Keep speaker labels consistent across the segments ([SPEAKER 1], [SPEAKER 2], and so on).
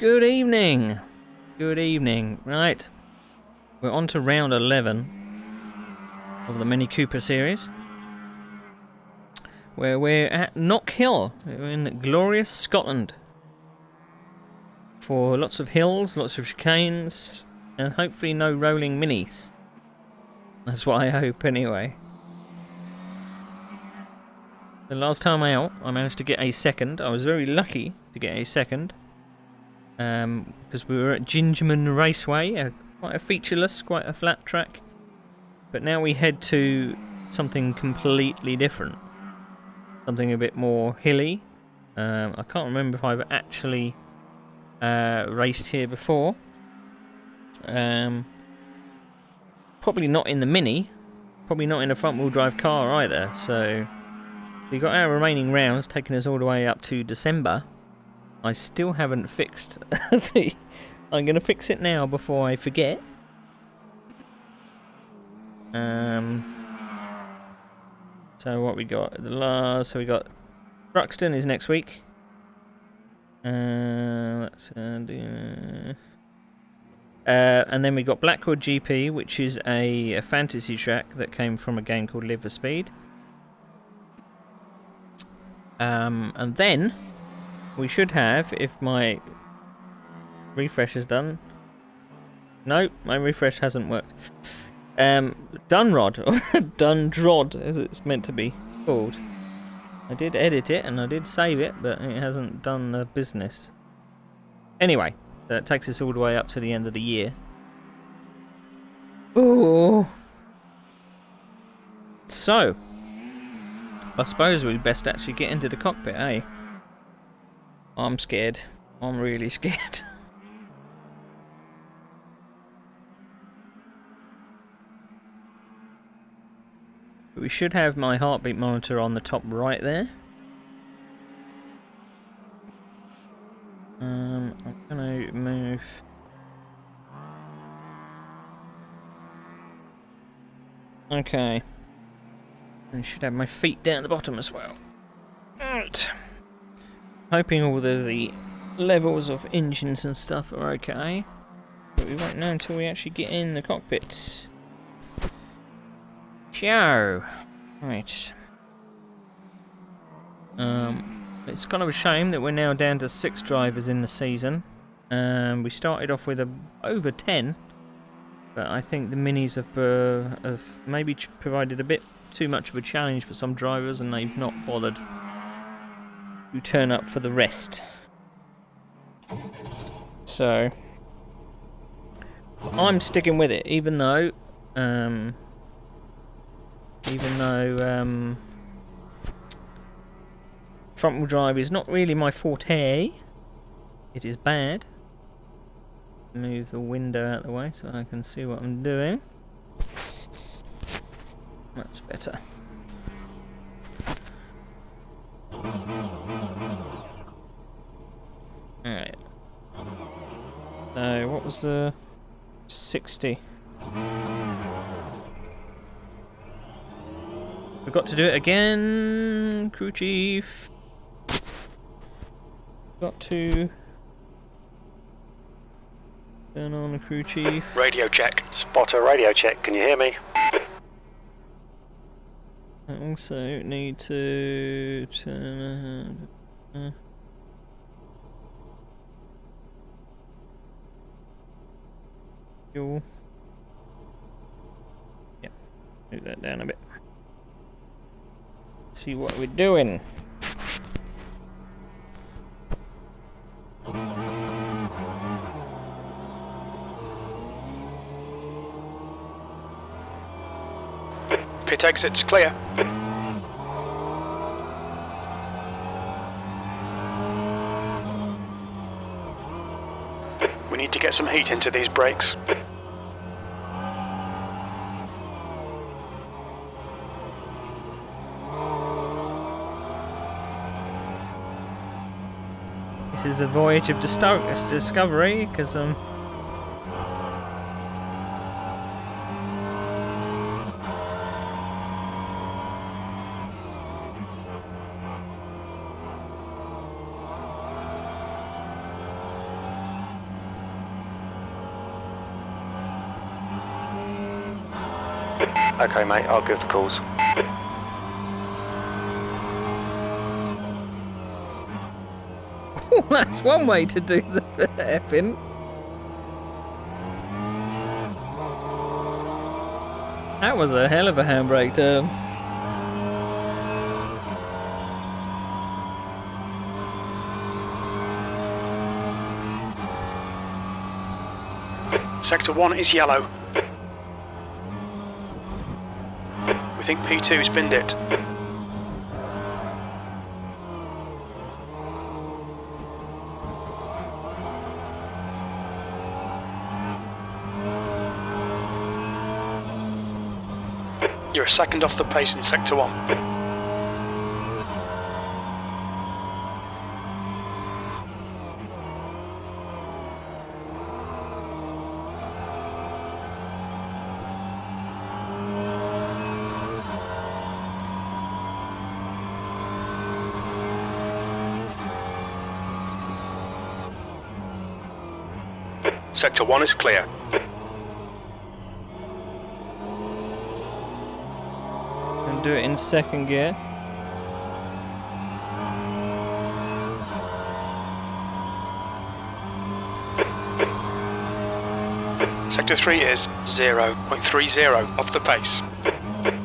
[SPEAKER 1] Good evening. Good evening. Right. We're on to round 11 of the Mini Cooper series, where we're at Knockhill. We're in glorious Scotland. For lots of hills, lots of chicanes, and hopefully no rolling minis. That's what I hope anyway. The last time out, I managed to get a second. I was very lucky to get a second. Because we were at Gingerman Raceway, quite a featureless, quite a flat track. But now we head to something completely different. Something a bit more hilly. I can't remember if I've actually raced here before. Probably not in the Mini. Probably not in a front-wheel drive car either. So we got our remaining rounds, taking us all the way up to December. I still haven't fixed the... I'm going to fix it now before I forget. So what we got? So we got Bruxton is next week. Let's do... and then we got Blackwood GP, which is a fantasy track that came from a game called Live for Speed. And then we should have, if my refresh is done. No, my refresh hasn't worked. Dunrod, or Dundrod, as it's meant to be called. I did edit it and I did save it, but it hasn't done the business. Anyway, that takes us all the way up to the end of the year. Oh. So, I suppose we'd best actually get into the cockpit, eh? I'm scared. I'm really scared. We should have my heartbeat monitor on the top right there. I'm gonna move. Okay. I should have my feet down the bottom as well. Right. Hoping all the levels of engines and stuff are okay. But we won't know until we actually get in the cockpit. So, right. It's kind of a shame that we're now down to 6 drivers in the season. We started off with over 10. But I think the minis have maybe provided a bit too much of a challenge for some drivers, and they've not bothered to turn up for the rest. So I'm sticking with it, even though front wheel drive is not really my forte. It is bad. Move the window out of the way so I can see what I'm doing. That's better. Alright. So, what was the 60? Forgot to do it again, crew chief. Got to turn on the crew chief.
[SPEAKER 2] Radio check. Spotter, radio check. Can you hear me?
[SPEAKER 1] I also need to turn fuel. Yep, move that down a bit. See what we're doing.
[SPEAKER 2] Pit exit's clear. We need to get some heat into these brakes.
[SPEAKER 1] This is a voyage of discovery, because
[SPEAKER 2] Okay, mate, I'll give the calls.
[SPEAKER 1] That's one way to do the effing. That was a hell of a handbrake turn.
[SPEAKER 2] Sector 1 is yellow. We think P2's binned it. You're a second off the pace in Sector 1. Sector 1 is clear.
[SPEAKER 1] And do it in second gear.
[SPEAKER 2] Sector 3 is 0.30 off the pace.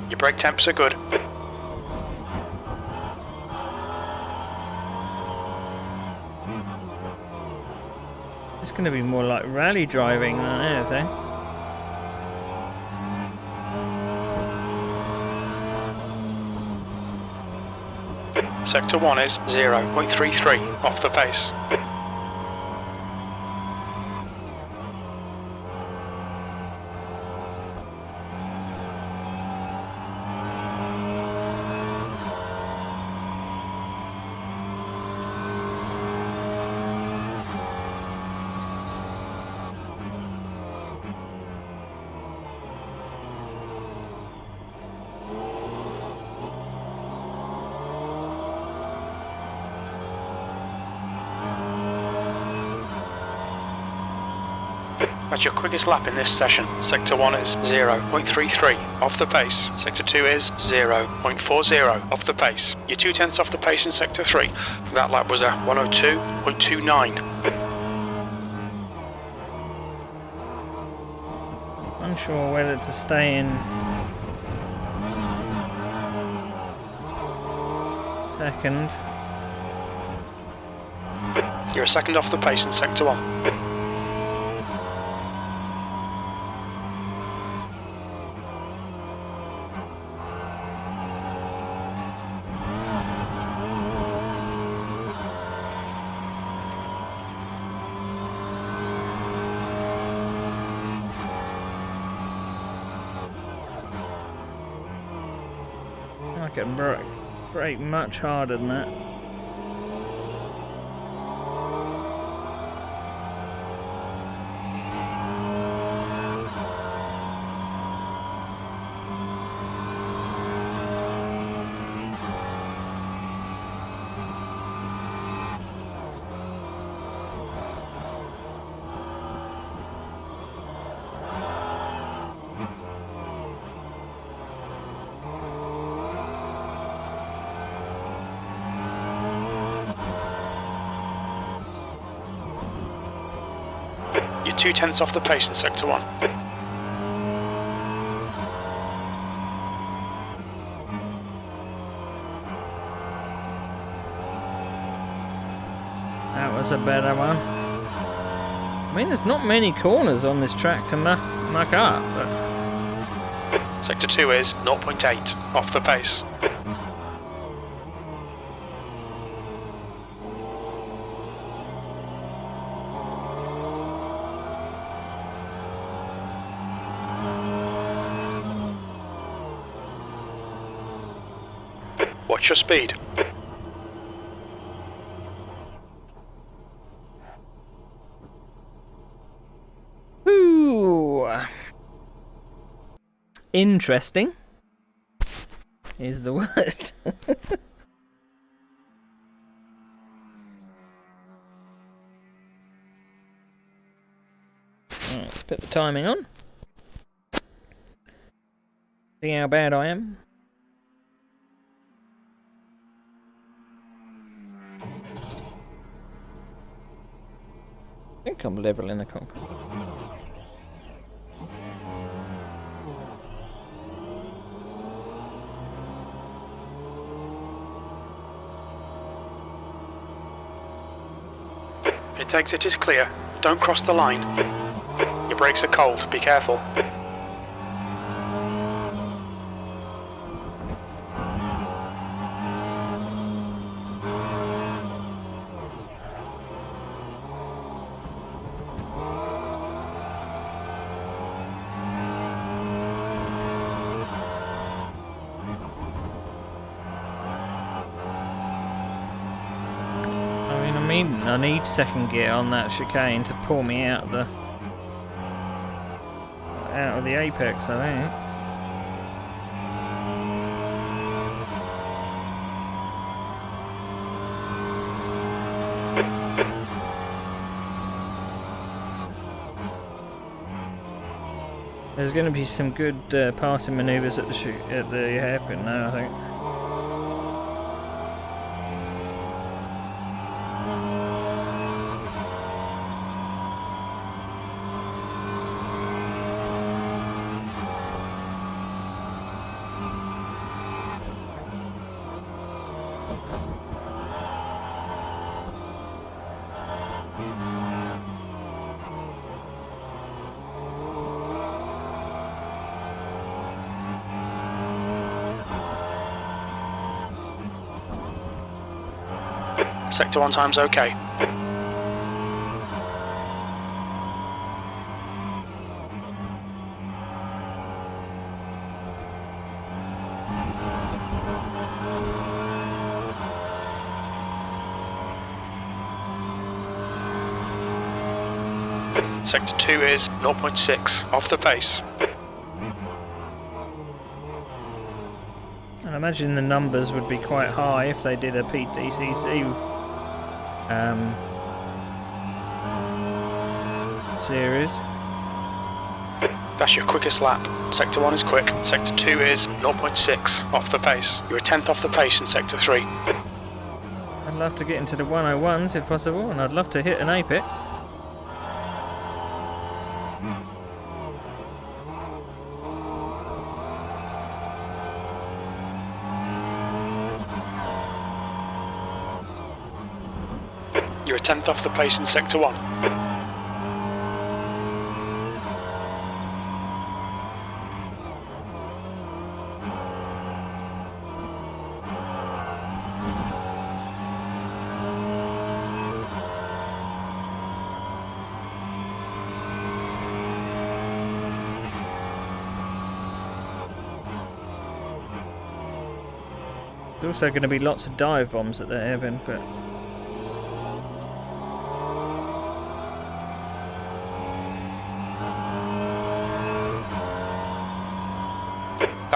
[SPEAKER 2] Your brake temps are good.
[SPEAKER 1] It's going to be more like rally driving than anything.
[SPEAKER 2] Sector 1 is 0.33 off the pace. That's your quickest lap in this session. Sector 1 is 0.33 off the pace. Sector 2 is 0.40 off the pace. You're 2/10 off the pace in Sector 3. That lap was a 102.29.
[SPEAKER 1] Unsure whether to stay in second.
[SPEAKER 2] You're a second off the pace in Sector 1.
[SPEAKER 1] I can brake much harder than that.
[SPEAKER 2] You're 2/10 off the pace in Sector 1.
[SPEAKER 1] That was a better one. I mean, there's not many corners on this track to muck up, but
[SPEAKER 2] Sector 2 is 0.8 off the pace. Watch your speed.
[SPEAKER 1] ooh, interesting is the word. Let's put the timing on. See how bad I am? I think I'm level in the cockpit.
[SPEAKER 2] Its exit is clear. Don't cross the line. Your brakes are cold. Be careful.
[SPEAKER 1] I need second gear on that chicane to pull me out of the apex, I think. There's going to be some good passing manoeuvres at the hairpin now, I think.
[SPEAKER 2] Sector 1 time's okay. Sector 2 is 0.6 off the pace.
[SPEAKER 1] I imagine the numbers would be quite high if they did a PTCC series.
[SPEAKER 2] That's your quickest lap. Sector 1 is quick. Sector 2 is 0.6 off the pace. You're a tenth off the pace in Sector 3.
[SPEAKER 1] I'd love to get into the 101s if possible, and I'd love to hit an apex.
[SPEAKER 2] You're a tenth off the pace in Sector 1.
[SPEAKER 1] There's also going to be lots of dive bombs at the hairpin, but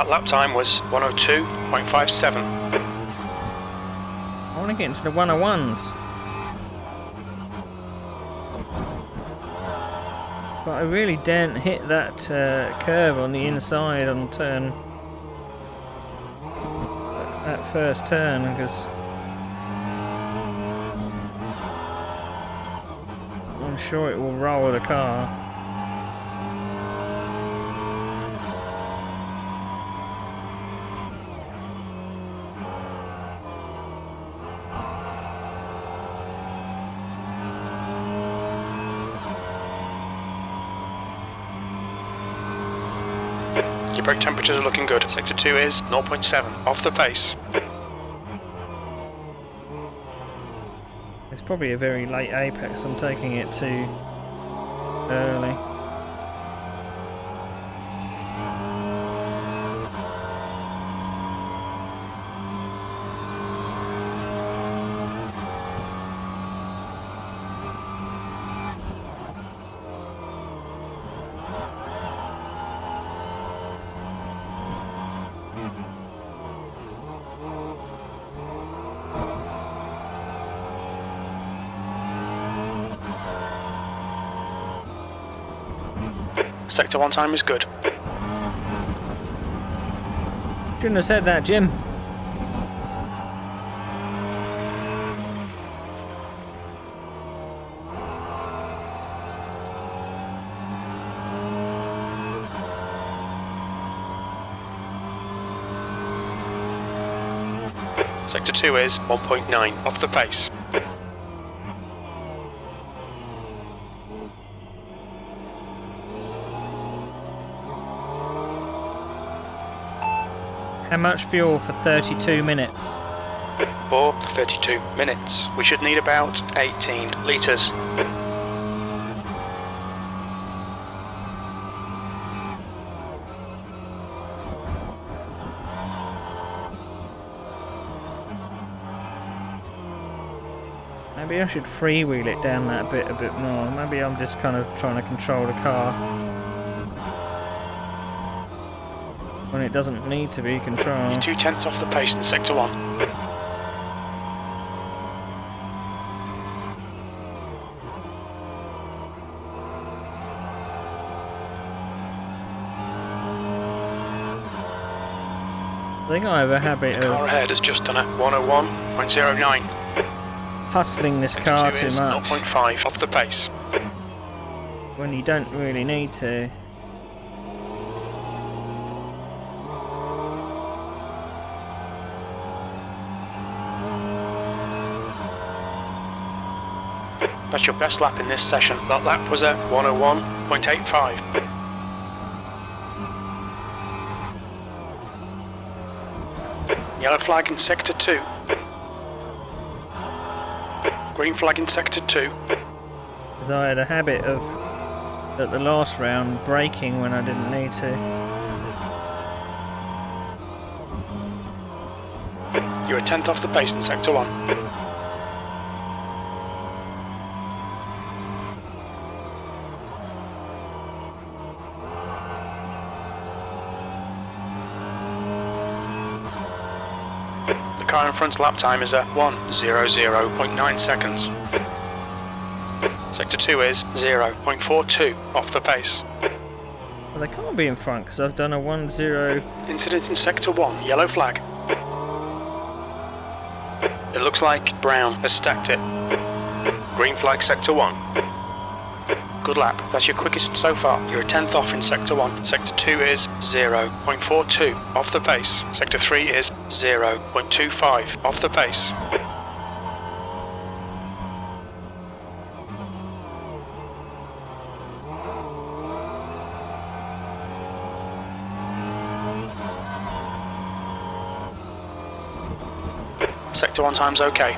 [SPEAKER 2] That lap time was 102.57.
[SPEAKER 1] I want to get into the 101s. But I really daren't hit that curve on the inside on turn. That first turn, because I'm sure it will roll the car.
[SPEAKER 2] Your brake temperatures are looking good. Sector 2 is 0.7 off the pace.
[SPEAKER 1] It's probably a very late apex. I'm taking it too early.
[SPEAKER 2] Sector 1 time is good.
[SPEAKER 1] Shouldn't have said that, Jim.
[SPEAKER 2] Sector 2 is 1.9 off the pace.
[SPEAKER 1] How much fuel for 32 minutes?
[SPEAKER 2] For 32 minutes. We should need about 18 litres.
[SPEAKER 1] Maybe I should freewheel it down that bit a bit more. Maybe I'm just kind of trying to control the car when it doesn't need to be controlled.
[SPEAKER 2] You're 2/10 off the pace in Sector 1.
[SPEAKER 1] I think I have a habit
[SPEAKER 2] The car
[SPEAKER 1] of
[SPEAKER 2] ahead has just done a 101.09.
[SPEAKER 1] hustling this
[SPEAKER 2] Sector
[SPEAKER 1] car
[SPEAKER 2] 2
[SPEAKER 1] too
[SPEAKER 2] is
[SPEAKER 1] much
[SPEAKER 2] 0.5 off the pace.
[SPEAKER 1] when you don't really need to.
[SPEAKER 2] That's your best lap in this session. That lap was at 101.85. Yellow flag in Sector 2. Green flag in Sector 2.
[SPEAKER 1] Because I had a habit of, at the last round, braking when I didn't need to.
[SPEAKER 2] You're a 10th off the pace in Sector 1. The car in front's lap time is at 1:00.9 seconds. Sector 2 is 0.42 off the pace.
[SPEAKER 1] Well, they can't be in front because I've done a 1-0.
[SPEAKER 2] Incident in Sector 1, yellow flag. It looks like Brown has stacked it. Green flag Sector 1. Good lap, that's your quickest so far. You're a 10th off in Sector 1. Sector 2 is 0.42 off the pace. Sector 3 is 0.25 off the pace. Sector 1 time's okay.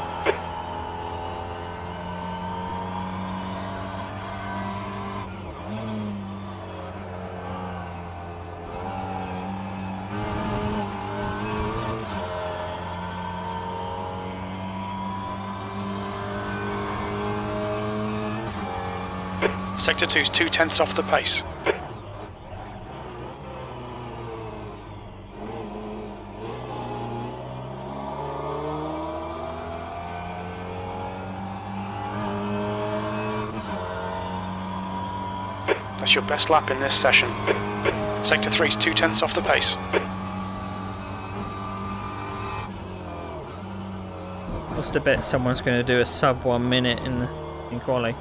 [SPEAKER 2] Sector 2's 2/10 off the pace. That's your best lap in this session. Sector 3's 2/10 off the pace.
[SPEAKER 1] Must have bet someone's going to do a sub 1 minute in quali.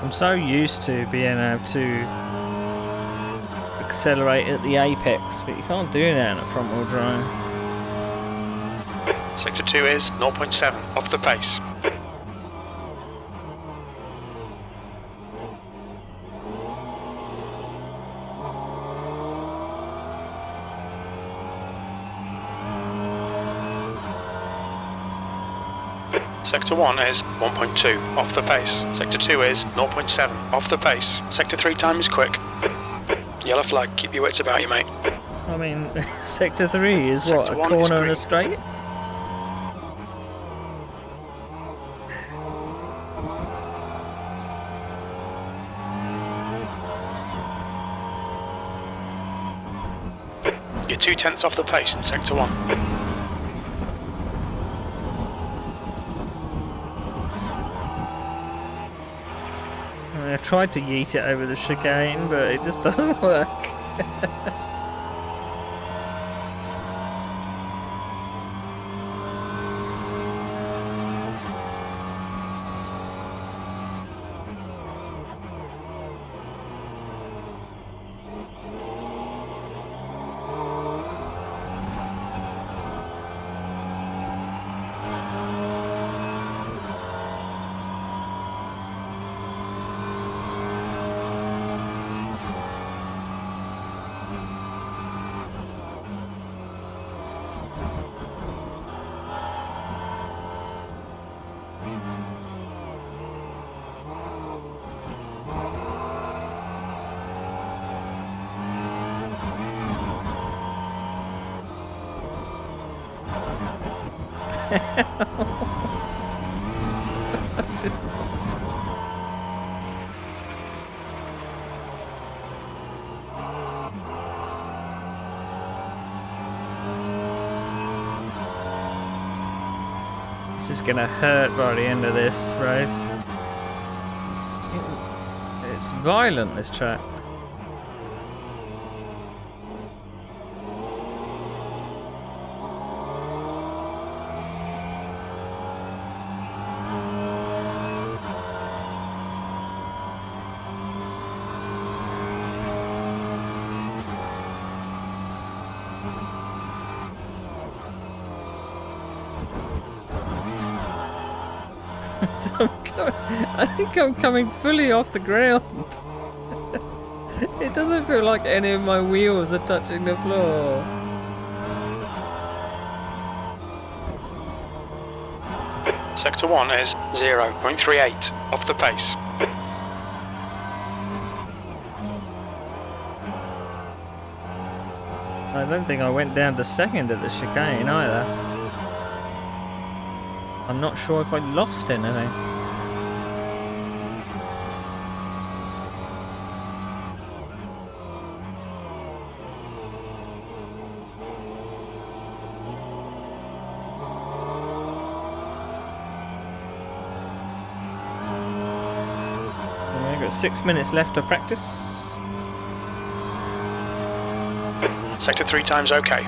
[SPEAKER 1] I'm so used to being able to accelerate at the apex, but you can't do that in a front wheel drive.
[SPEAKER 2] Sector 2 is 0.7 off the pace. Sector 1 is 1.2 off the pace. Sector 2 is 0.7 off the pace. Sector 3 time is quick. Yellow flag, keep your wits about you, mate.
[SPEAKER 1] I mean, Sector 3 is what,
[SPEAKER 2] Sector
[SPEAKER 1] a
[SPEAKER 2] 1 is
[SPEAKER 1] corner and a
[SPEAKER 2] green.
[SPEAKER 1] straight?
[SPEAKER 2] You're 2/10 off the pace in Sector 1.
[SPEAKER 1] I tried to yeet it over the chicane, but it just doesn't work. This is gonna hurt by the end of this race. It's violent, this track. I think I'm coming fully off the ground. It doesn't feel like any of my wheels are touching the floor.
[SPEAKER 2] Sector 1 is 0.38 off the pace.
[SPEAKER 1] I don't think I went down to second at the chicane either. I'm not sure if I lost anything. I've got 6 minutes left to practice.
[SPEAKER 2] Sector 3 time's okay.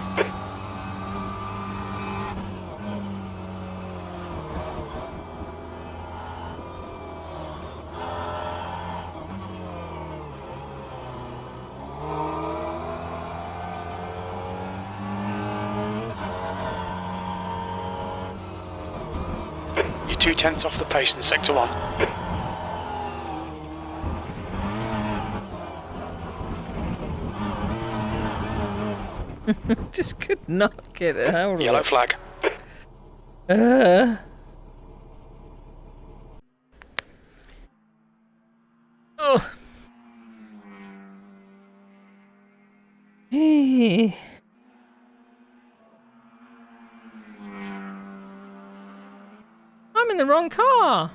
[SPEAKER 2] You're 2/10 off the pace in Sector 1.
[SPEAKER 1] Just could not get it out of
[SPEAKER 2] Yellow
[SPEAKER 1] it.
[SPEAKER 2] flag.
[SPEAKER 1] Oh. Hey. I'm in the wrong car.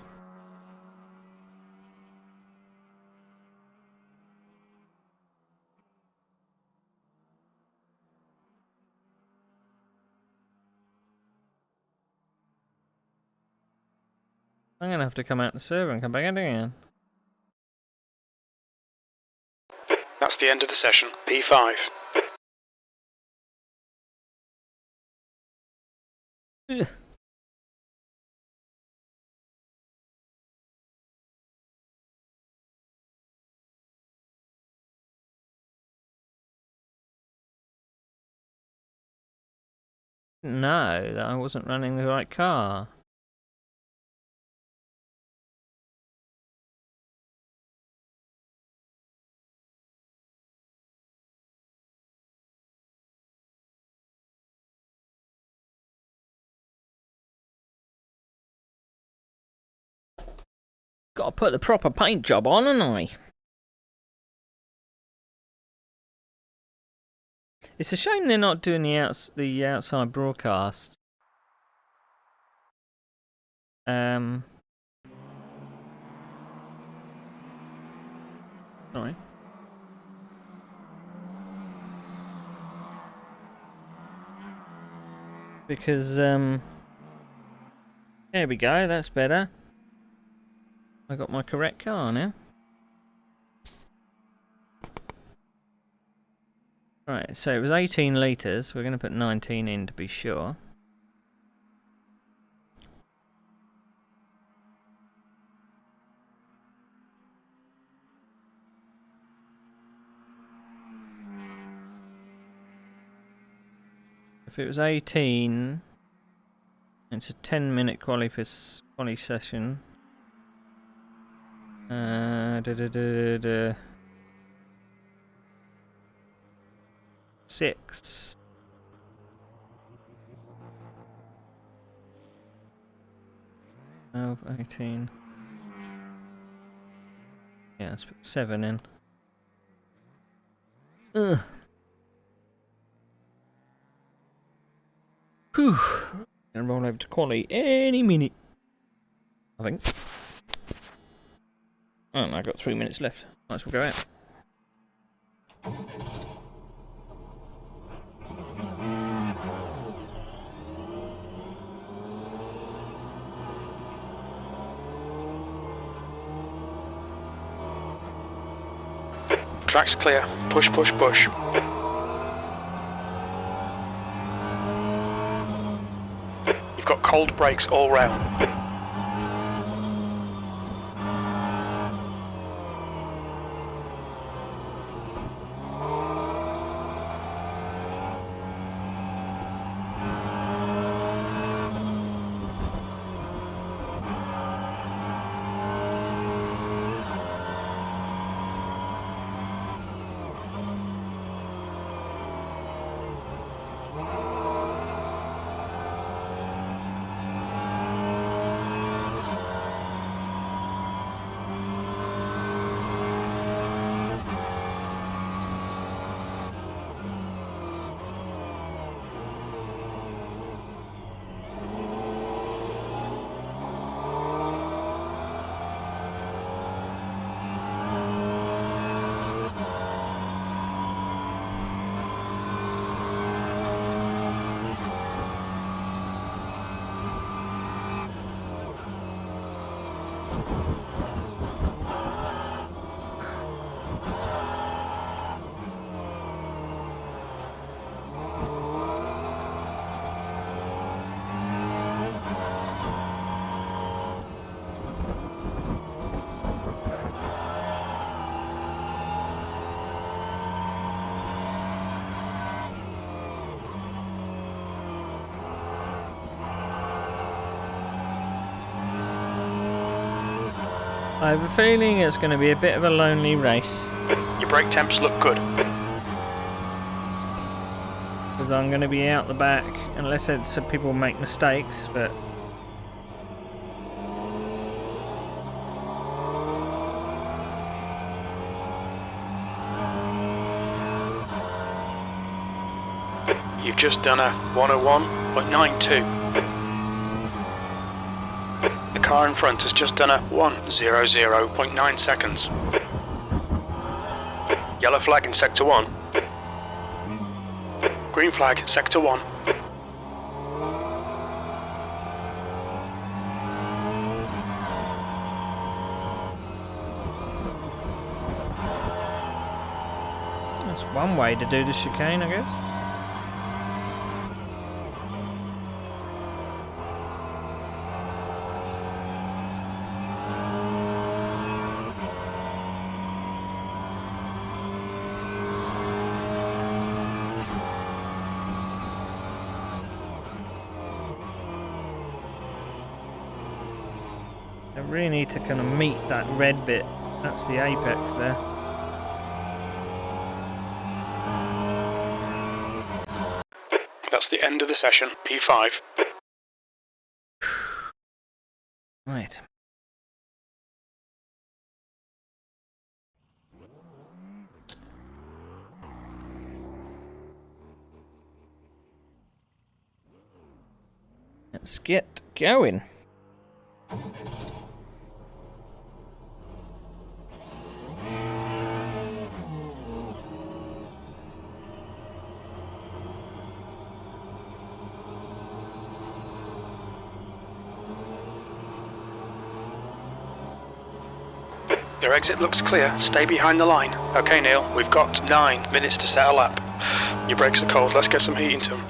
[SPEAKER 1] I'm gonna have to come out the server and come back in again.
[SPEAKER 2] That's the end of the session. P5.
[SPEAKER 1] Ugh. know that I wasn't running the right car. Got to put the proper paint job on, haven't I? It's a shame they're not doing the outside broadcast. Sorry. Because there we go. That's better. I got my correct car now. Right, so it was 18 litres. We're going to put 19 in to be sure. If it was 18, it's a 10-minute quali session. 6. Oh, 18. Yeah, let's put 7 in. Ugh. Whew. Gonna roll over to quali any minute, I think. Oh, and I got 3 minutes left. Might as well go out.
[SPEAKER 2] Track's clear. Push, push, push. You've got cold brakes all round.
[SPEAKER 1] I have a feeling it's going to be a bit of a lonely race.
[SPEAKER 2] Your brake temps look good.
[SPEAKER 1] Because I'm going to be out the back, unless it's people make mistakes, but...
[SPEAKER 2] You've just done a 101.92. The car in front has just done a 100.9 seconds. Yellow flag in sector 1. Green flag, sector 1.
[SPEAKER 1] That's one way to do the chicane, I guess. really need to kind of meet that red bit. That's the apex there.
[SPEAKER 2] That's the end of the session, P5.
[SPEAKER 1] Right. Let's get going.
[SPEAKER 2] Your exit looks clear. Stay behind the line. Okay, Neil, we've got 9 minutes to set a lap. Your brakes are cold. Let's get some heat into them.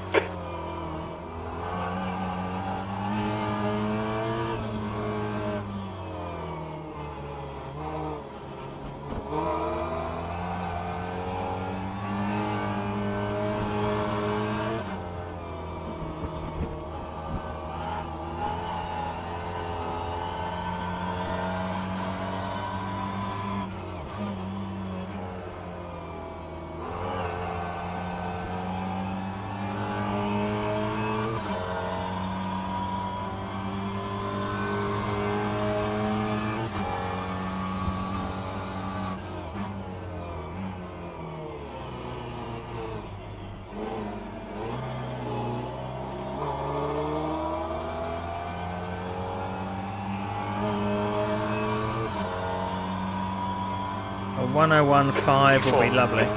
[SPEAKER 1] A 101.5 will be lovely.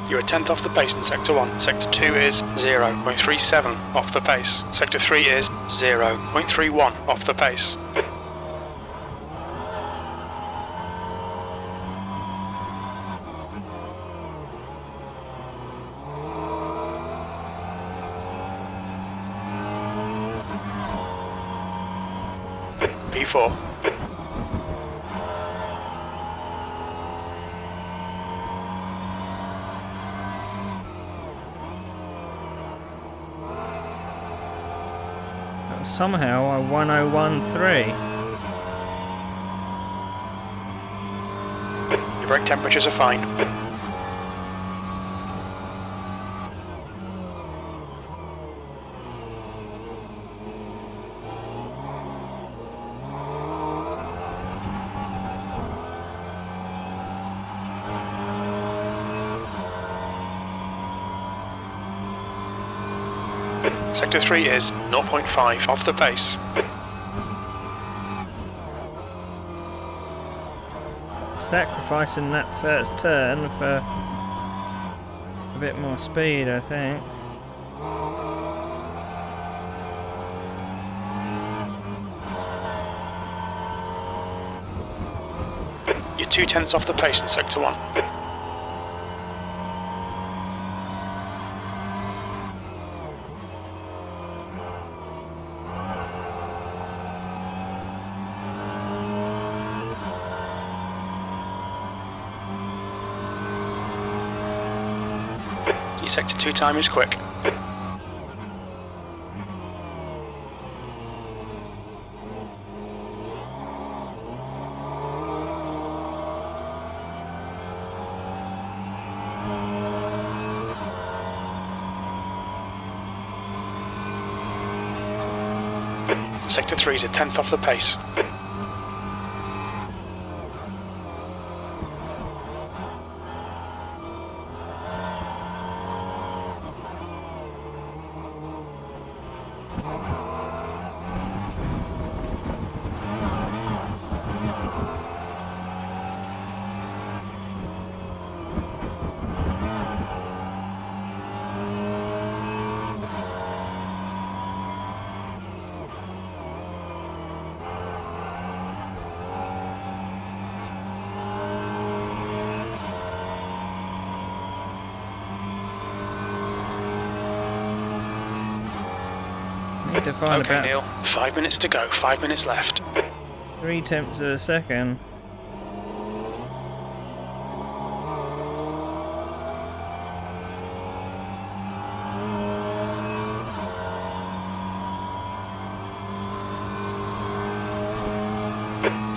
[SPEAKER 2] You're a tenth off the pace in Sector 1. Sector 2 is 0.37 off the pace. Sector 3 is 0.31 off the pace. P4.
[SPEAKER 1] Somehow a 101.3.
[SPEAKER 2] Your brake temperatures are fine. Sector 3 is 0.5 off the pace.
[SPEAKER 1] Sacrificing that first turn for a bit more speed, I think.
[SPEAKER 2] You're 2/10 off the pace in Sector 1. Your Sector 2 time is quick. Sector 3 is a tenth off the pace.
[SPEAKER 1] Need to find
[SPEAKER 2] Okay,
[SPEAKER 1] about
[SPEAKER 2] Neil. 5 minutes to go. 5 minutes left.
[SPEAKER 1] 0.3 of a second.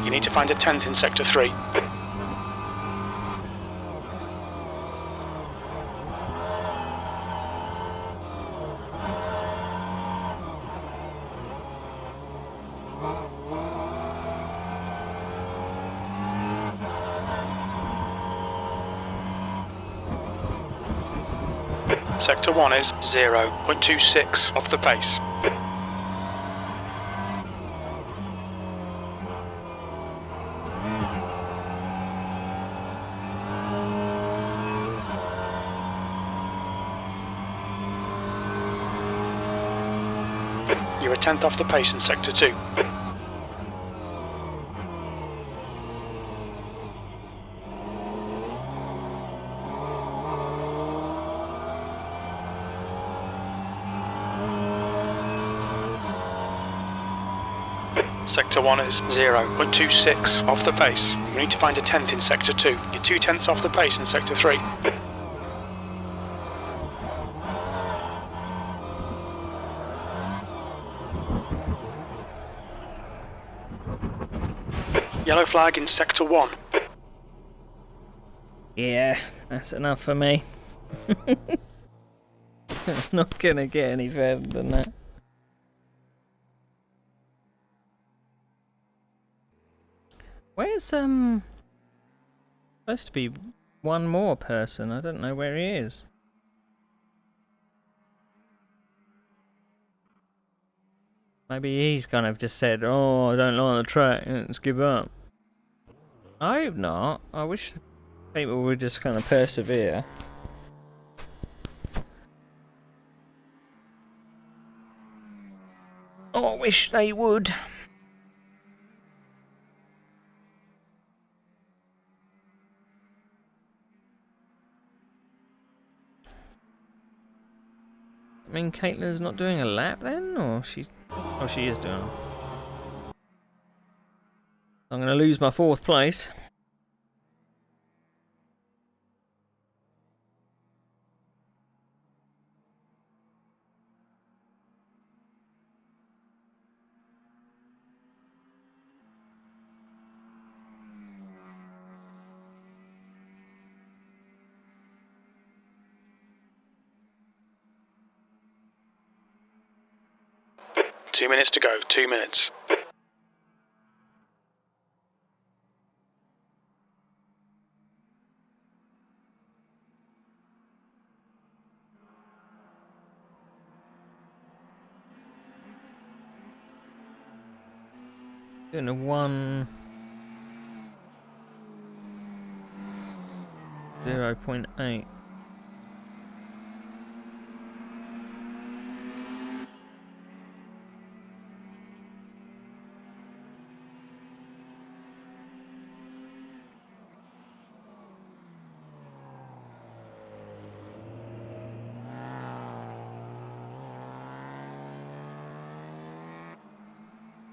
[SPEAKER 2] You need to find a 10th in Sector 3. Sector 1 is 0.26 off the pace. You're a 10th off the pace in Sector 2. Sector 1 is 0.26 off the pace. You need to find a 10th in Sector 2. You're 2/10 off the pace in Sector 3. Yellow flag in Sector 1.
[SPEAKER 1] Yeah, that's enough for me. I'm not gonna get any further than that. Where's supposed to be one more person? I don't know where he is. Maybe he's kind of just said, "Oh, I don't like the track, let's give up." I hope not. I wish people would just kind of persevere. Oh, I wish they would. I mean, Caitlin's not doing a lap then, or she's... Oh, she is doing. I'm going to lose my 4th place.
[SPEAKER 2] Two minutes to go. 2 minutes.
[SPEAKER 1] Doing a 0.8.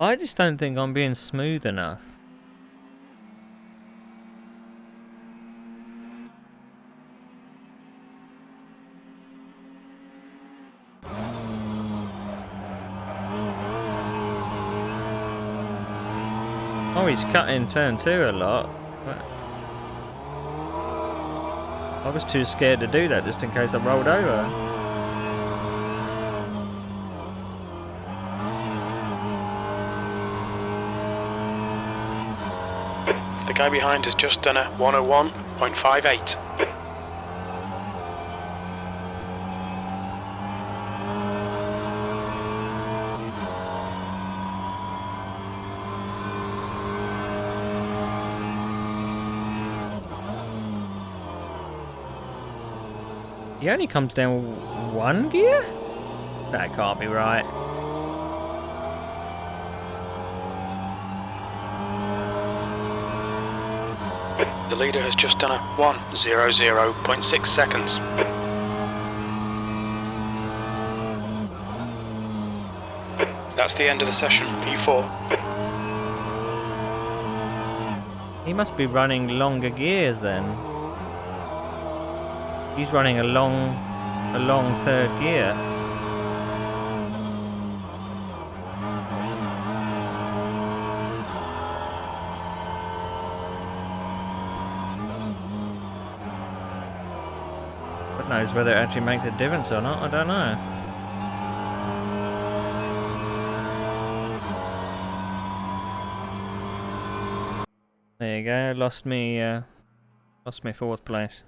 [SPEAKER 1] I just don't think I'm being smooth enough. Oh, he's cutting turn 2 a lot. I was too scared to do that just in case I rolled over.
[SPEAKER 2] The guy behind has just done a 101.58.
[SPEAKER 1] He only comes down 1 gear? That can't be right.
[SPEAKER 2] The leader has just done a 1:00.6 seconds. That's the end of the session, P4.
[SPEAKER 1] He must be running longer gears then. He's running a long third gear. God knows whether it actually makes a difference or not, I don't know. There you go, lost me fourth place.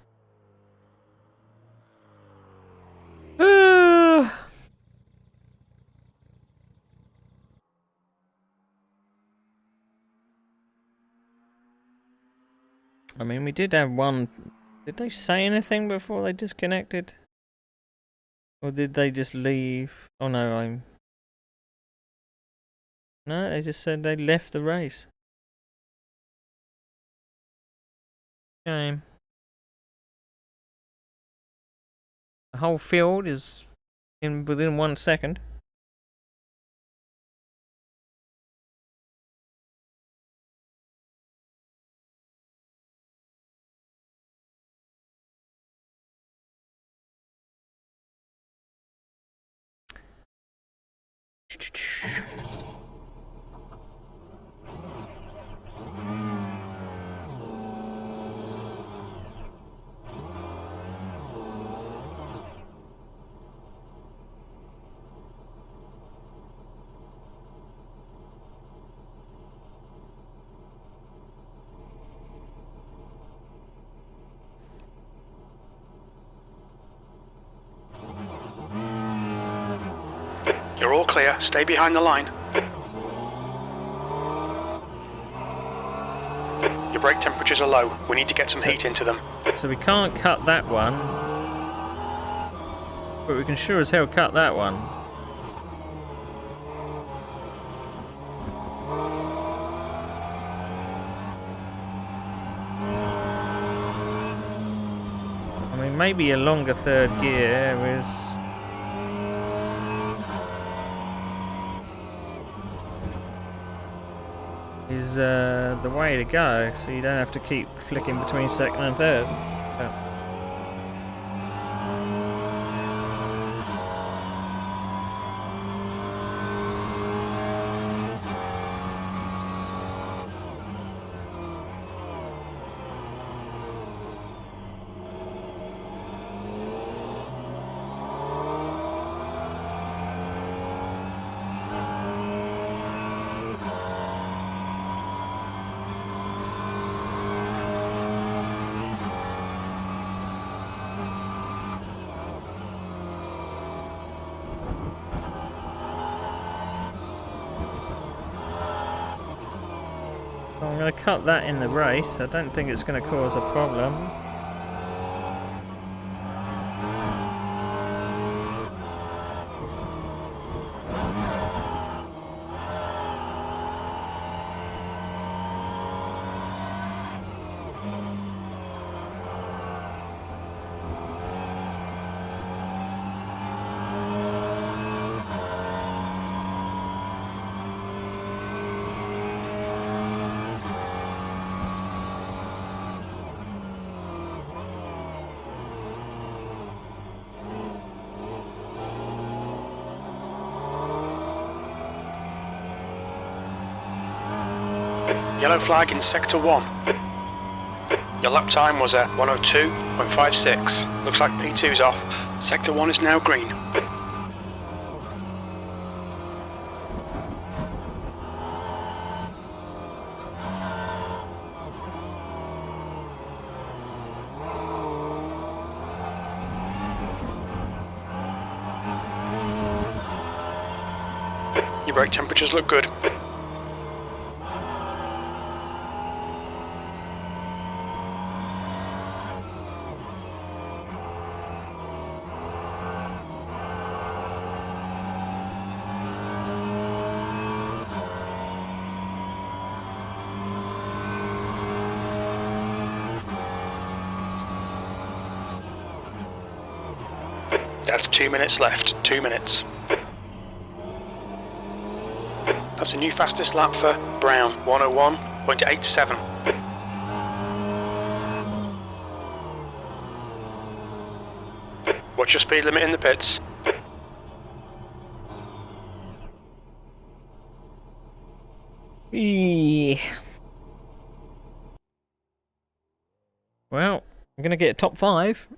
[SPEAKER 1] I mean, we did have one. Did they say anything before they disconnected? Or did they just leave? Oh no, no, they just said they left the race. Shame. The whole field is within 1 second.
[SPEAKER 2] You're all clear. Stay behind the line. Your brake temperatures are low. We need to get some heat into them.
[SPEAKER 1] So we can't cut that one, but we can sure as hell cut that one. I mean, maybe a longer third gear is the way to go, so you don't have to keep flicking between second and third. I'm going to cut that in the race. I don't think it's going to cause a problem.
[SPEAKER 2] Yellow flag in Sector 1. Your lap time was at 102.56. Looks like P2's off. Sector 1 is now green. Your brake temperatures look good. That's 2 minutes left. 2 minutes. That's a new fastest lap for Brown, 101.87. What's your speed limit in the pits?
[SPEAKER 1] Well, I'm going to get a top 5.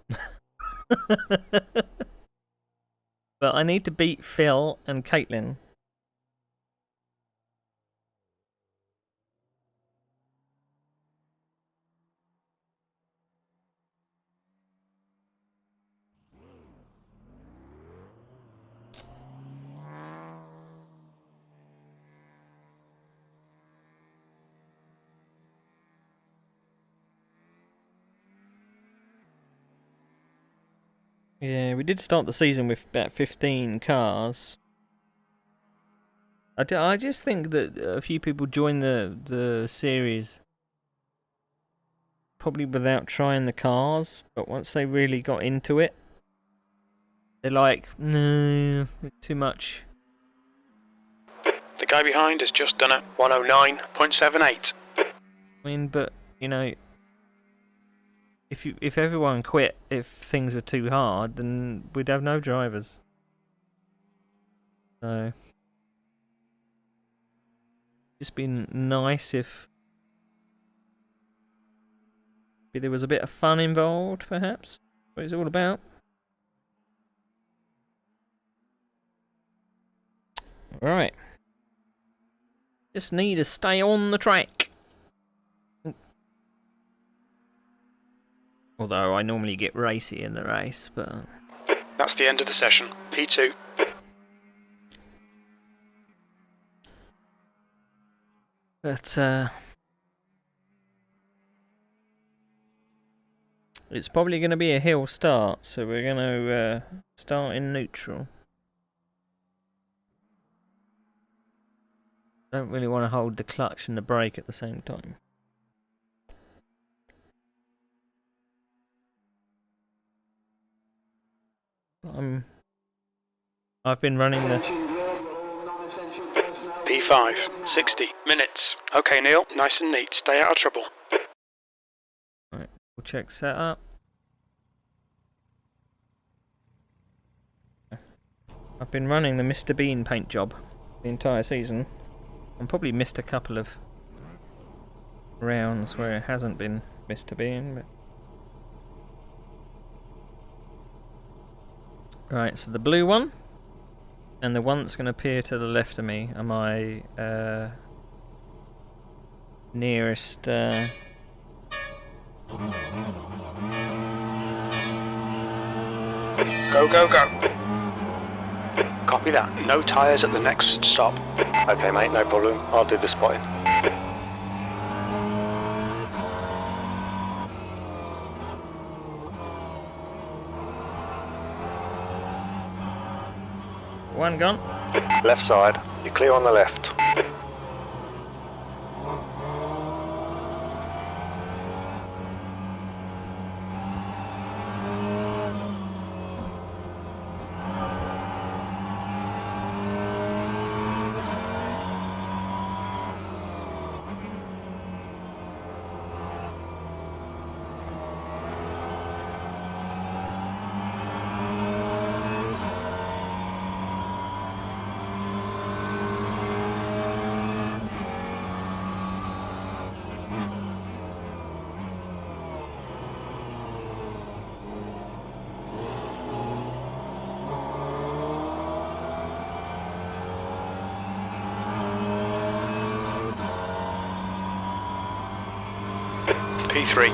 [SPEAKER 1] But I need to beat Phil and Caitlin. Yeah, we did start the season with about 15 cars. I just think that a few people joined the series probably without trying the cars, but once they really got into it, they're like, no, too much.
[SPEAKER 2] The guy behind has just done it, 109.78.
[SPEAKER 1] I mean, but, you know, if everyone quit if things were too hard, then we'd have no drivers. So, just been nice if there was a bit of fun involved, perhaps. What it's all about. Right. Just need to stay on the track. Although I normally get racy in the race, but...
[SPEAKER 2] That's the end of the session. P2.
[SPEAKER 1] But, it's probably going to be a hill start, so we're going to start in neutral. Don't really want to hold the clutch and the brake at the same time. I've been running the...
[SPEAKER 2] P5, 60 minutes. Okay, Neil, nice and neat. Stay out of trouble.
[SPEAKER 1] Right, we'll check setup. I've been running the Mr. Bean paint job the entire season. I've probably missed a couple of rounds where it hasn't been Mr. Bean, but... Right, so the blue one, and the one that's going to appear to the left of me are my nearest...
[SPEAKER 2] Go, go, go. Copy that. No tyres at the next stop.
[SPEAKER 3] Okay, mate, no problem. I'll do the spotting.
[SPEAKER 1] One gone.
[SPEAKER 3] Left side. You're clear on the left.
[SPEAKER 2] P3.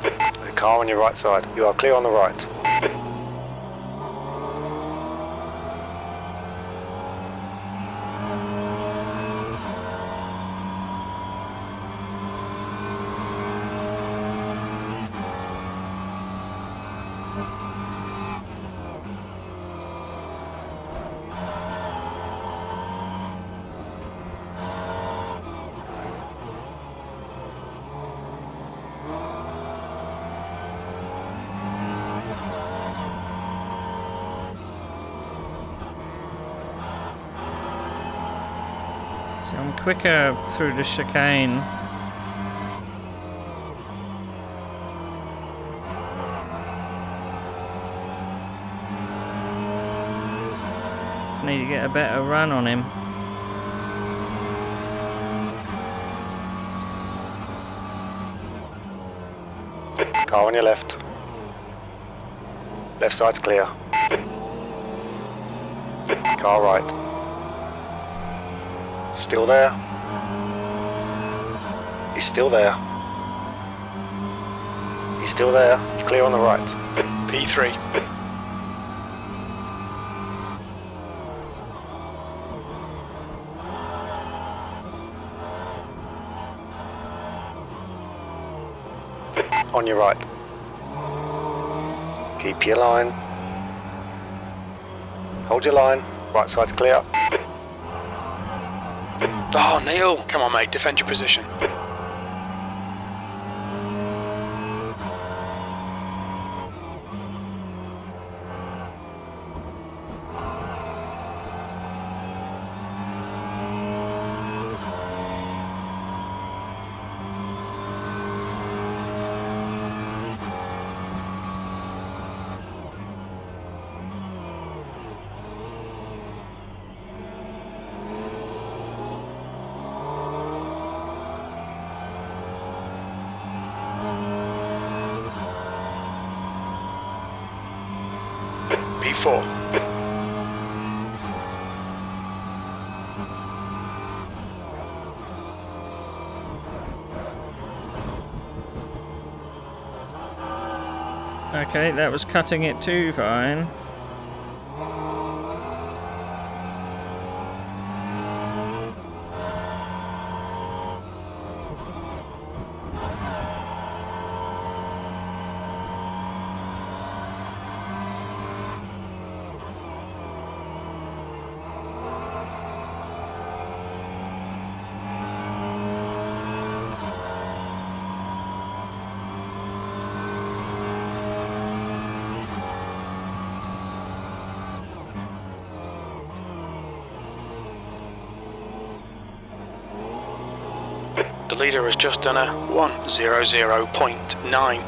[SPEAKER 3] There's a car on your right side. You are clear on the right.
[SPEAKER 1] So I'm quicker through the chicane. Just need to get a better run on him.
[SPEAKER 3] Car on your left. Left side's clear. Car right. Still there. He's still there. He's still there. You're clear on the right.
[SPEAKER 2] P3.
[SPEAKER 3] On your right. Keep your line. Hold your line. Right side's clear.
[SPEAKER 2] Oh, Neil! Come on, mate, defend your position. P4.
[SPEAKER 1] Okay, that was cutting it too fine.
[SPEAKER 2] The leader has just done a 1:00.9.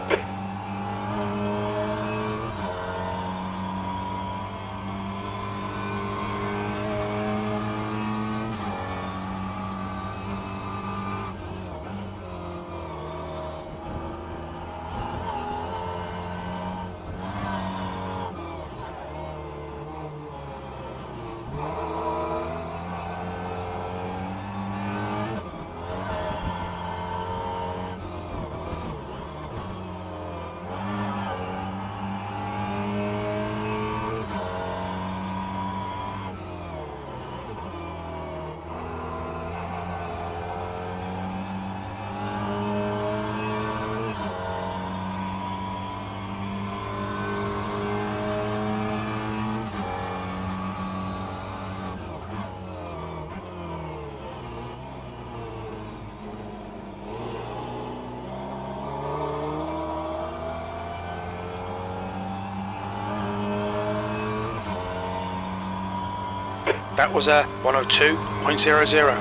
[SPEAKER 2] That was a 1:02.00.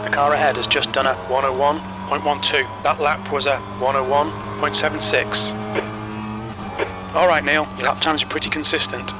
[SPEAKER 2] The car ahead has just done a 101.12. That lap was a 101.76. Alright Neil, your lap times are pretty consistent.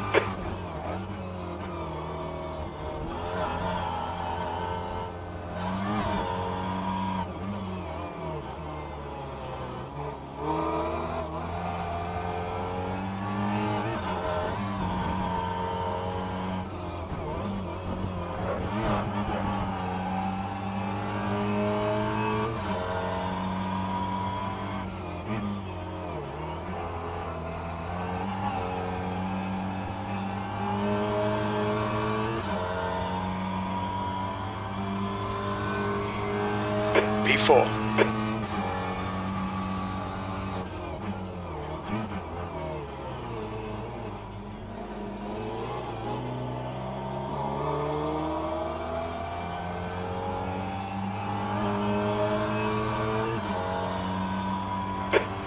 [SPEAKER 2] B4.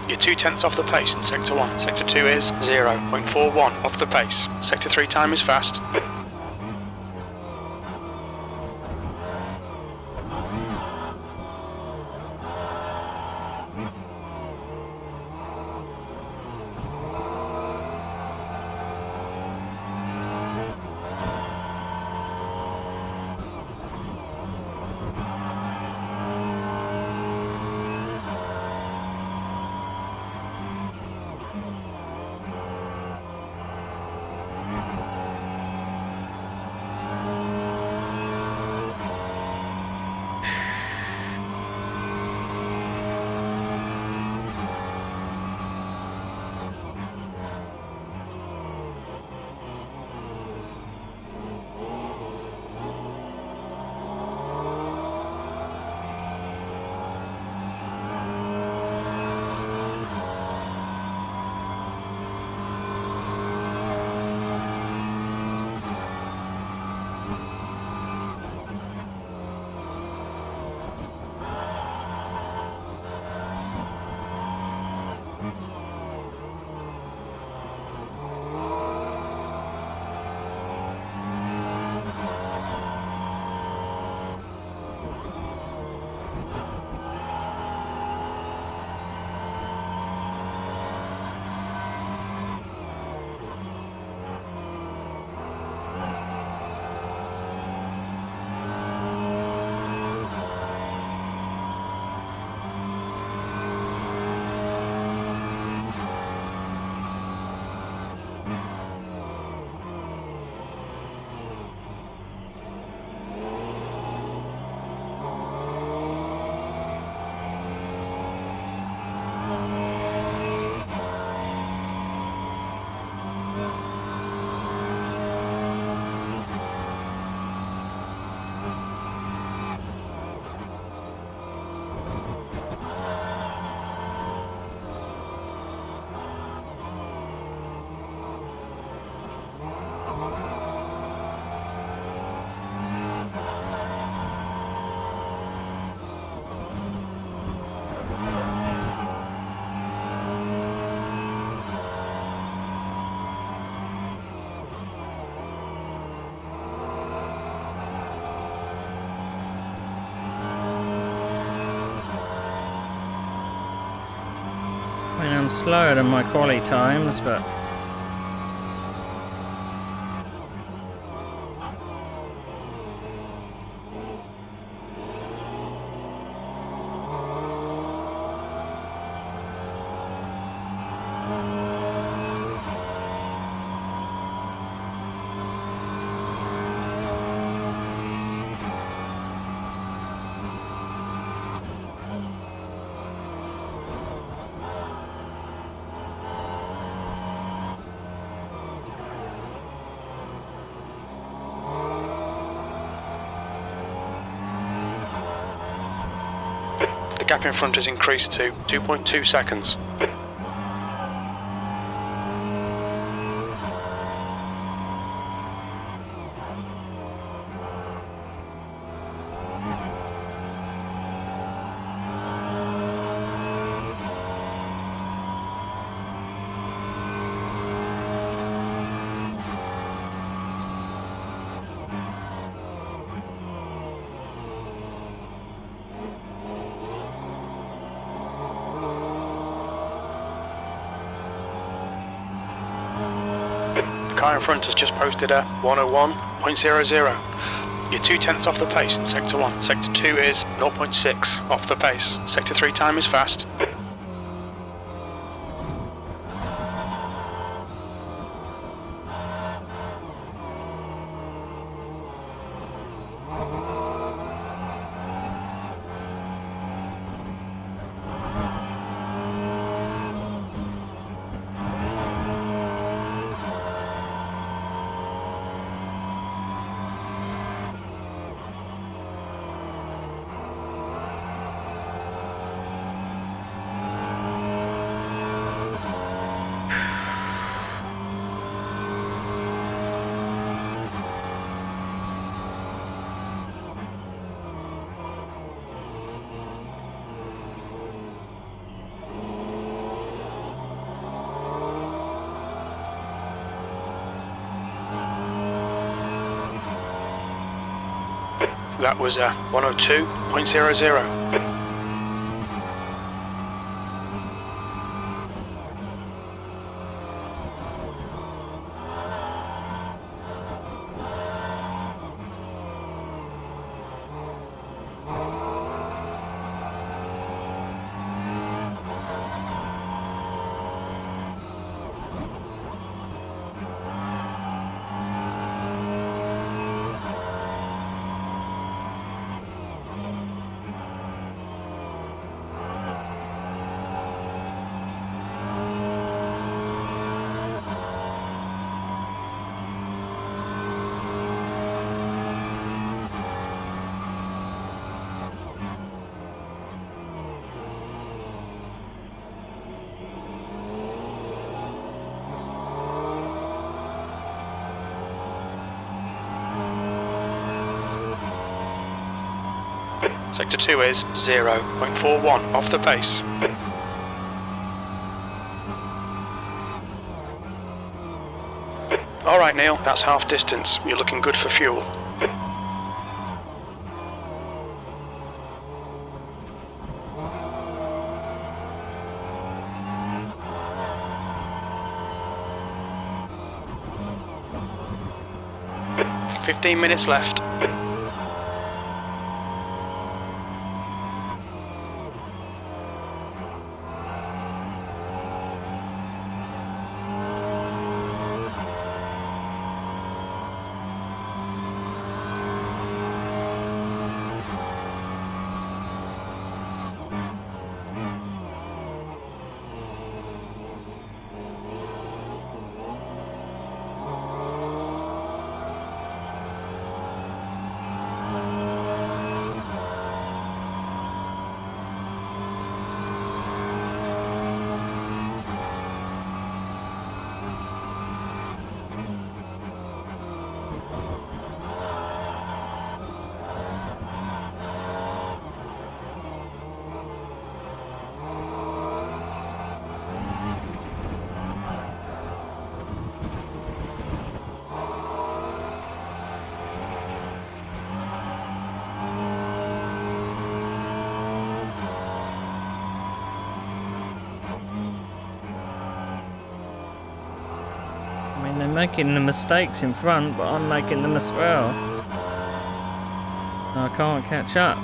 [SPEAKER 2] You're 2/10 off the pace in Sector 1. Sector 2 is 0.41 off the pace. Sector 3 time is fast.
[SPEAKER 1] I mean, I'm slower than my quali times, but
[SPEAKER 2] The gap in front has increased to 2.2 seconds. car in front has just posted a 101.00. You're 2/10 off the pace in Sector 1. Sector 2 is 0.6 off the pace. Sector 3 time is fast. That was a 102.00. Sector 2 is 0.41 off the pace. Alright Neil, that's half distance. You're looking good for fuel. "15 minutes left."
[SPEAKER 1] They're making the mistakes in front, but I'm making them as well. I can't catch up.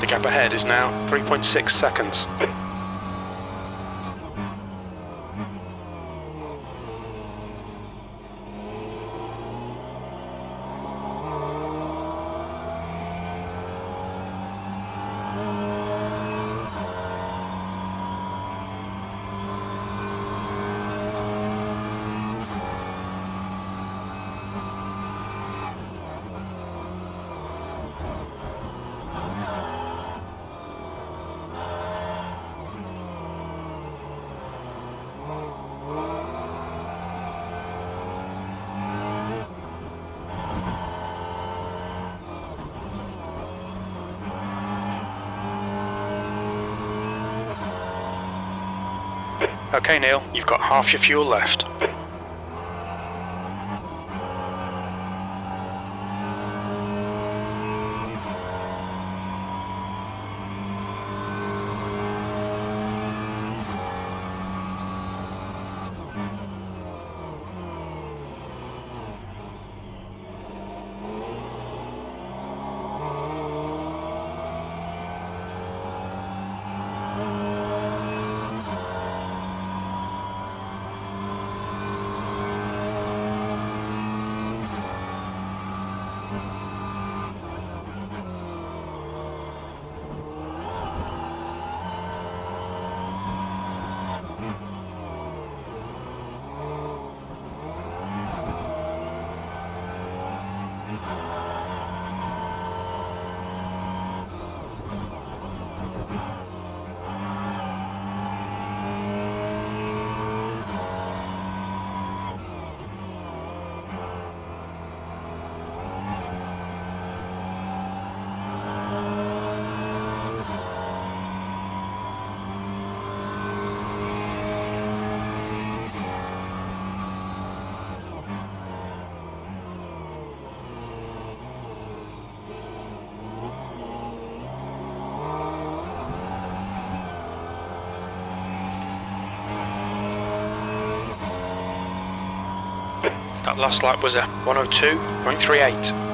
[SPEAKER 2] The gap ahead is now 3.6 seconds. Okay Neil, you've got half your fuel left. That last lap was a 102.38.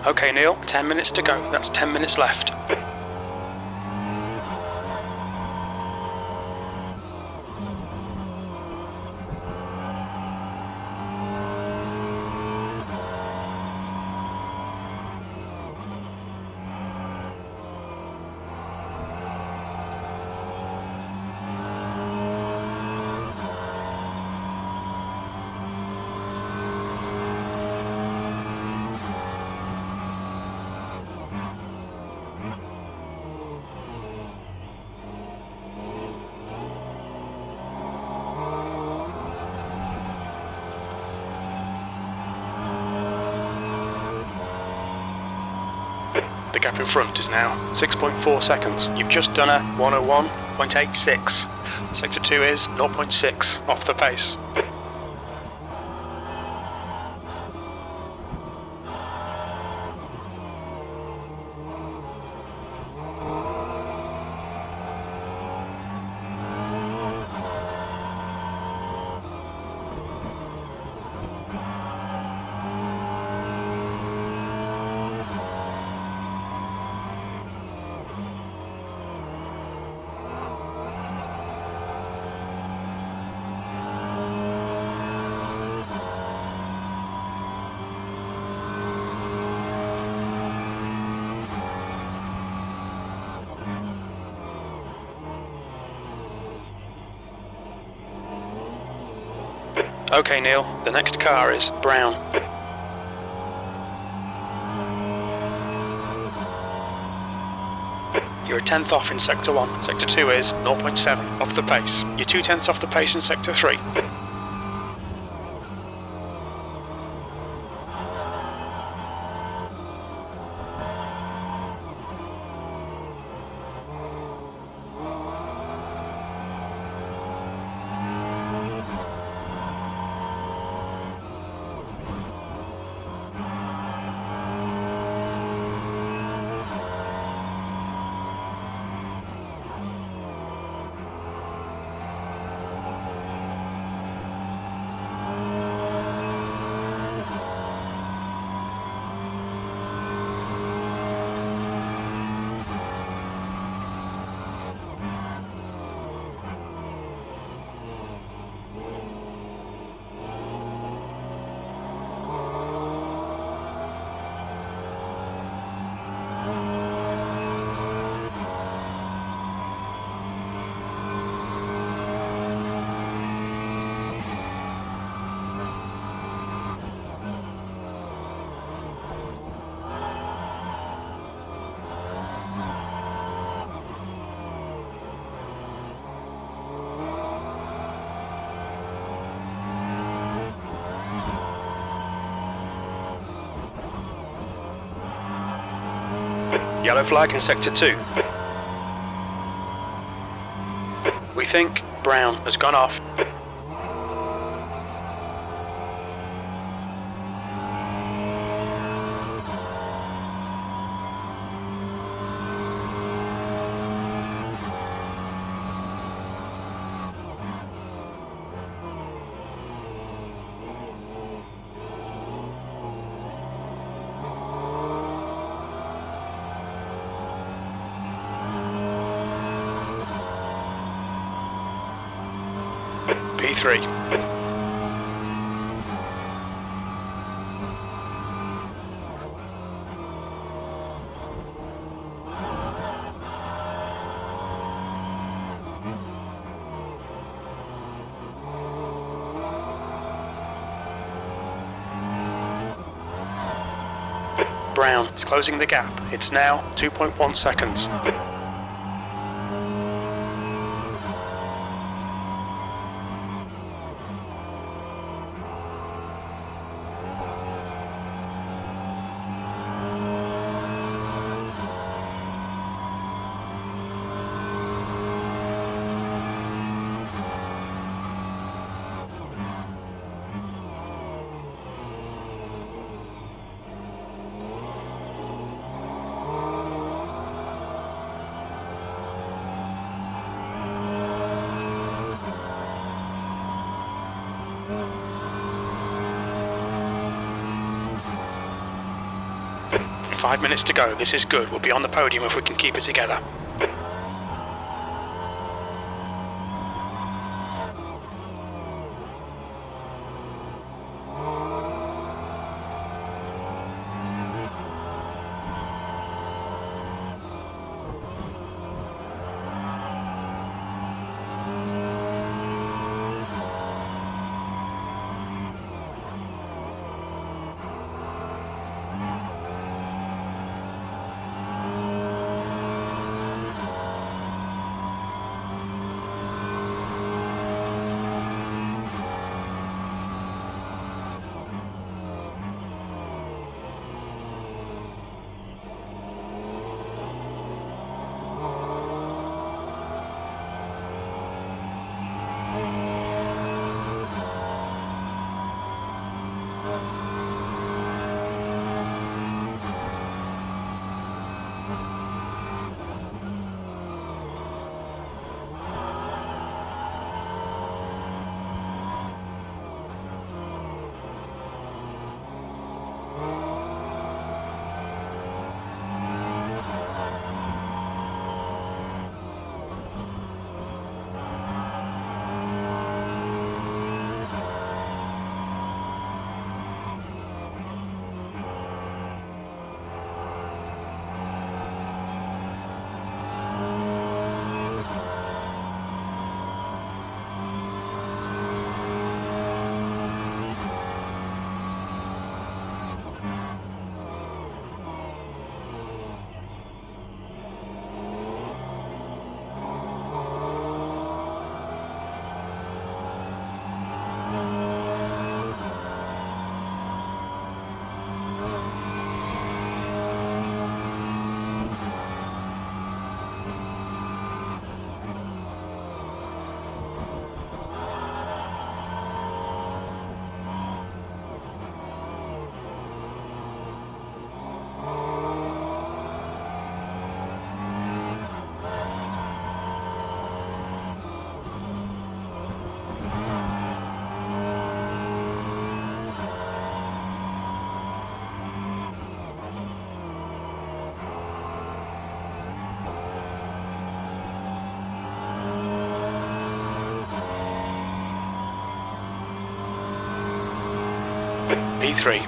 [SPEAKER 2] Okay, Neil, 10 minutes to go. That's 10 minutes left. The gap in front is now 6.4 seconds. You've just done a 101.86. Sector 2 is 0.6 off the pace. Okay, Neil, the next car is brown. You're a tenth off in Sector 1. Sector 2 is 0.7 off the pace. You're 2/10 off the pace in Sector 3. Yellow flag in Sector 2. We think brown has gone off. P3. Brown is closing the gap. It's now 2.1 seconds. Five minutes to go. This is good. We'll be on the podium if we can keep it together. P3.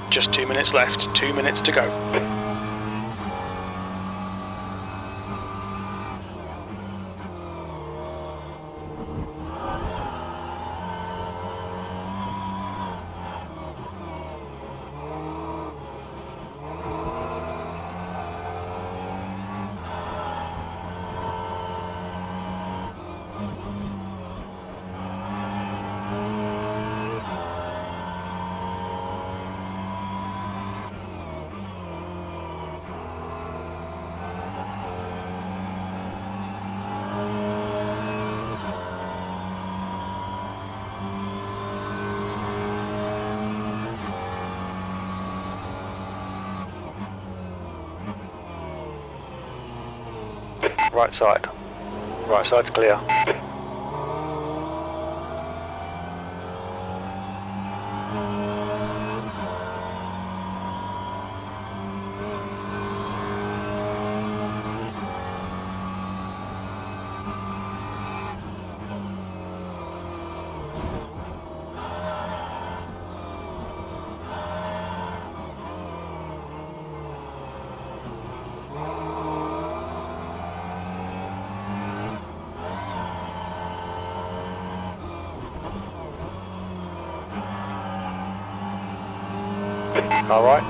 [SPEAKER 2] Just 2 minutes left, 2 minutes to go.
[SPEAKER 3] Right side. Right side's clear. Car right.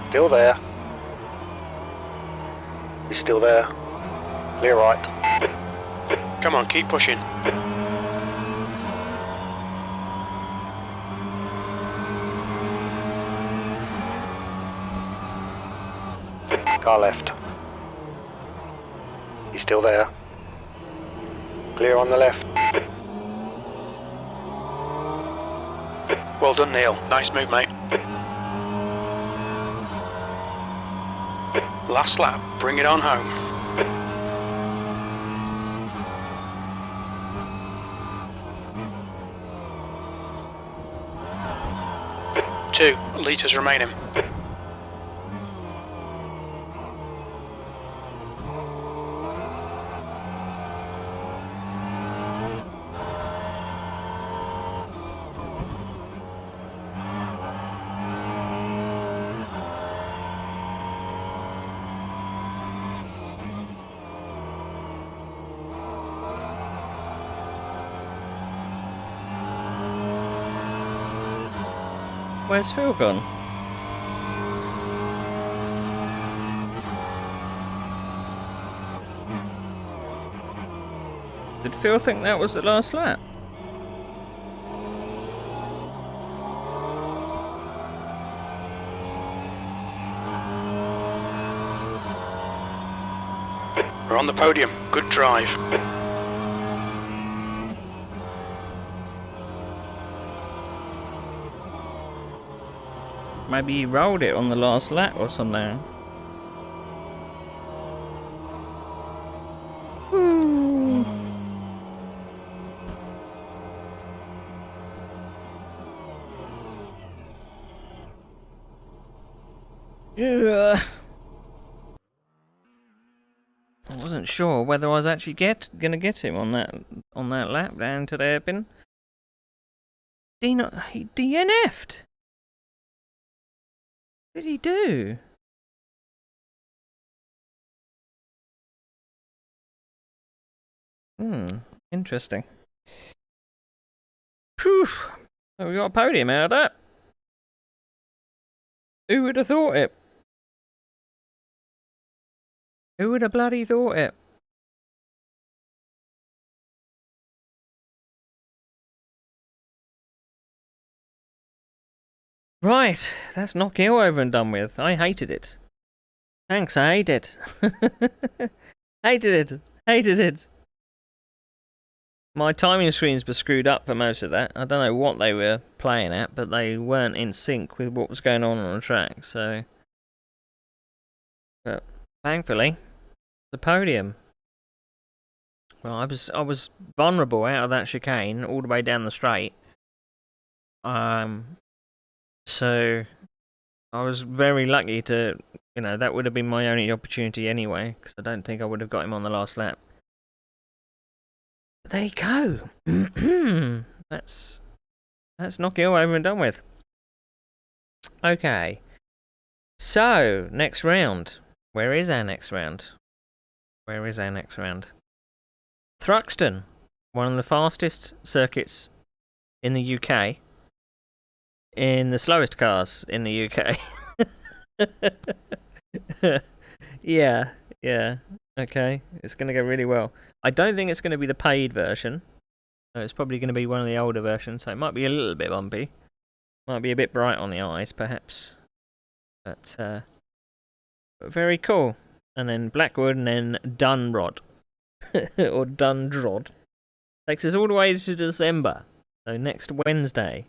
[SPEAKER 3] Still there. He's still there. Clear right.
[SPEAKER 2] Come on, keep pushing.
[SPEAKER 3] Car left. He's still there. Clear on the left.
[SPEAKER 2] Well done, Neil. Nice move, mate. Last lap. Bring it on home. Two litres remaining.
[SPEAKER 1] Where's Phil gone? Did Phil think that was the last lap?
[SPEAKER 2] We're on the podium. Good drive.
[SPEAKER 1] Maybe he rolled it on the last lap or something. Ooh. Yeah. I wasn't sure whether I was actually gonna get him on that lap down to the hairpin. He DNF'd. What did he do? Interesting. Phew. So we got a podium out of that. Who would have thought it? Who would have bloody thought it? Right, that's Knockhill over and done with. I hated it. Thanks, I hate it. Hated it. My timing screens were screwed up for most of that. I don't know what they were playing at, but they weren't in sync with what was going on the track, so... But, thankfully, the podium. Well, I was vulnerable out of that chicane all the way down the straight. So, I was very lucky to, that would have been my only opportunity anyway, because I don't think I would have got him on the last lap. But there you go. That's Knockhill over and done with. Okay. So, next round. Where is our next round? Thruxton, one of the fastest circuits in the UK. In the slowest cars in the UK. Yeah. Okay, it's going to go really well. I don't think it's going to be the paid version. No, it's probably going to be one of the older versions, so it might be a little bit bumpy. Might be a bit bright on the eyes, perhaps. But very cool. And then Blackwood and then Dunrod. Or Dundrod. Takes us all the way to December. So next Wednesday.